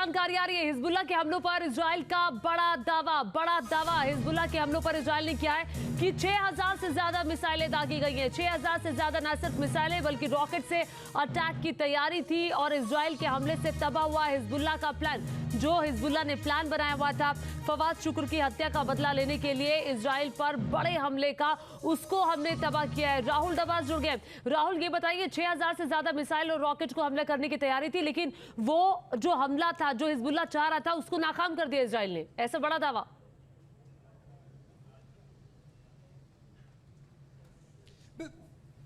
जानकारी आ रही है हिजबुल्लाह के हमलों पर इजराइल का बड़ा दावा हिजबुल्लाह के हमलों पर इजराइल ने किया है कि 6000 से ज्यादा मिसाइलें दागी गई हैं। 6000 से ज्यादा न सिर्फ मिसाइलें बल्कि रॉकेट से अटैक की तैयारी थी और इजराइल के हमले से तबाह हुआ हिजबुल्लाह का प्लान। जो हिजबुल्लाह ने प्लान बनाया हुआ था फवाद शुक्र की हत्या का बदला लेने के लिए इजराइल पर बड़े हमले का, उसको हमने तबाह किया है। राहुल दबास जुड़ गए। राहुल, ये बताइए 6000 से ज्यादा मिसाइल और रॉकेट को हमला करने की तैयारी थी, लेकिन वो जो हमला था जो हिजबुल्लाह चाह रहा था उसको नाकाम कर दिया इजराइल ने, ऐसा बड़ा दावा।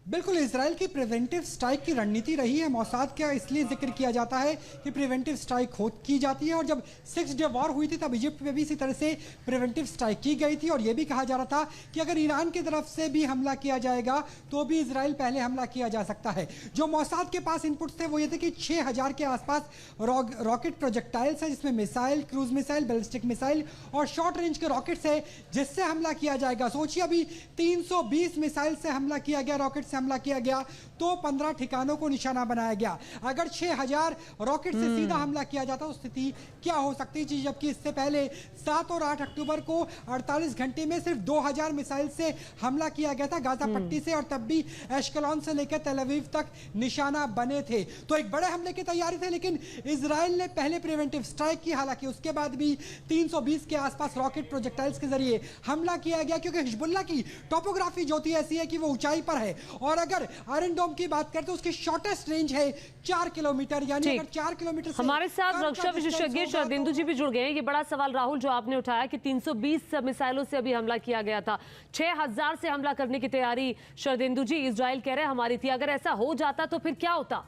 बिल्कुल, इजराइल की प्रिवेंटिव स्ट्राइक की रणनीति रही है। मोसाद का इसलिए जिक्र किया जाता है कि प्रिवेंटिव स्ट्राइक की जाती है और जब 6 डे वॉर हुई थी तब इजिप्ट में भी इसी तरह से प्रिवेंटिव स्ट्राइक की गई थी और यह भी कहा जा रहा था कि अगर ईरान की तरफ से भी हमला किया जाएगा तो भी इजराइल पहले हमला किया जा सकता है। जो मोसाद के पास इनपुट्स थे वो ये थे कि 6000 के आसपास रॉकेट प्रोजेक्टाइल्स है, जिसमें missile, cruise missile, ballistic missile और शॉर्ट रेंज के रॉकेट्स है जिससे हमला किया जाएगा। सोचिए, अभी 320 मिसाइल से हमला किया गया, रॉकेट से हमला किया गया तो 15 ठिकानों को निशाना बनाया गया। अगर 6000 रॉकेट से सीधा हमला किया जाता तो स्थिति क्या हो सकती थी, जबकि इससे पहले 7 और 8 अक्टूबर को 48 घंटे में सिर्फ 2000 मिसाइल से हमला किया गया था गाजा पट्टी से, और तब भी एश्कलॉन से लेकर तेल अवीव तक निशाना बने थे। तो एक बड़े हमले की तैयारी थी, लेकिन इजराइल ने पहले प्रिवेंटिव स्ट्राइक की। हालांकि उसके बाद भी 320 के आसपास रॉकेट प्रोजेक्टाइल्स के जरिए हमला किया गया, क्योंकि हिजबुल्लाह की टोपोग्राफी जो थी ऐसी है कि वो ऊंचाई पर है और अगर आयरन डोम की बात करते तो उसकी शॉर्टेस्ट रेंज है 4 किलोमीटर, यानी अगर 4 किलोमीटर से हमारे साथ रक्षा विशेषज्ञ शरदेंदु जी भी जुड़ गए हैं। ये बड़ा सवाल राहुल जो आपने उठाया कि 320 मिसाइलों से अभी हमला किया गया था, 6000 से हमला करने की तैयारी शरदेंदु जी इजराइल कह रहे हैं हमारी थी। अगर ऐसा हो जाता तो फिर क्या होता?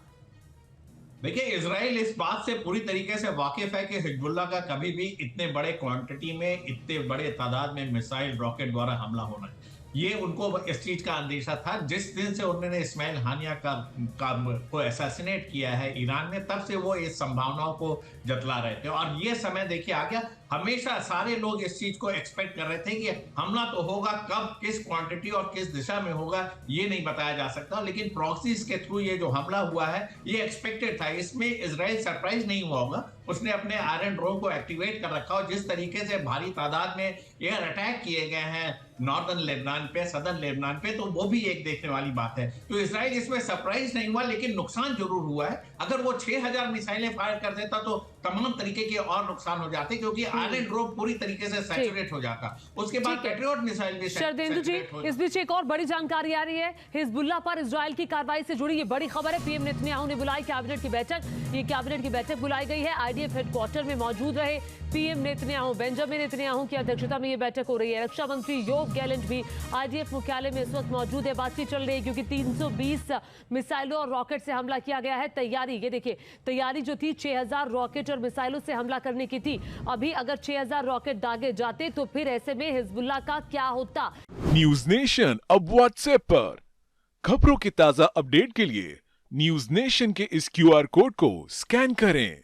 देखिए, इजराइल इस बात से पूरी तरीके से वाकिफ है कि हिजबुल्लाह का कभी भी इतने बड़े क्वांटिटी में, इतने बड़े तादाद में मिसाइल रॉकेट द्वारा हमला होना है, ये उनको इस चीज का अंदेशा था। जिस दिन से उन्होंने इस्माइल हानिया को असैसिनेट किया है ईरान ने, तब से वो इस संभावनाओं को जतला रहे थे और ये समय देखिए आ गया। हमेशा सारे लोग इस चीज को एक्सपेक्ट कर रहे थे कि हमला तो होगा, कब, किस क्वांटिटी और किस दिशा में होगा ये नहीं बताया जा सकता, लेकिन प्रॉक्सीज के थ्रू ये जो हमला हुआ है ये एक्सपेक्टेड था। इसमें इजराइल सरप्राइज नहीं हुआ होगा, उसने अपने आयरन डोम को एक्टिवेट कर रखा और जिस तरीके से भारी तादाद में एयर अटैक किए गए हैं नॉर्दर्न लेबनान पे, सदर्न लेबनान पे, तो वो भी एक देखने वाली बात है। तो इजराइल इसमें सरप्राइज नहीं हुआ, लेकिन नुकसान जरूर हुआ है। अगर वो 6000 मिसाइलें फायर कर देता तो तमाम तरीके के और नुकसान हो जाते, क्योंकि आयरन डोम पूरी तरीके से सैचुरेट हो जाता। उसके बाद पेट्रियट मिसाइल भी शरदेंदु जी, इस बीच एक और बड़ी जानकारी आ रही है हिजबुल्लाह पर इजराइल की कार्रवाई से जुड़ी। ये बड़ी खबर है। पीएम नेतन्याहू ने बुलाई कैबिनेट की बैठक। ये कैबिनेट की बैठक बुलाई गई है। आईडीएफ हेडक्वार्टर में मौजूद रहे पीएम नेतन्याहू, बेंजामिन नेतन्याहू की अध्यक्षता में ये बैठक हो रही है। रक्षा मंत्री योव गैलेंट भी आईडीएफ मुख्यालय में इस वक्त मौजूद है। बातचीत चल रही है क्योंकि 320 मिसाइलों और रॉकेट से हमला किया गया है। तैयारी, ये देखिए, तैयारी जो थी 6000 रॉकेट और मिसाइलों से हमला करने की थी। अभी अगर 6000 रॉकेट दागे जाते तो फिर ऐसे में हिजबुल्लाह का क्या होता? न्यूज नेशन अब व्हाट्सएप पर खबरों की ताजा अपडेट के लिए न्यूज नेशन के इस क्यूआर कोड को स्कैन करें।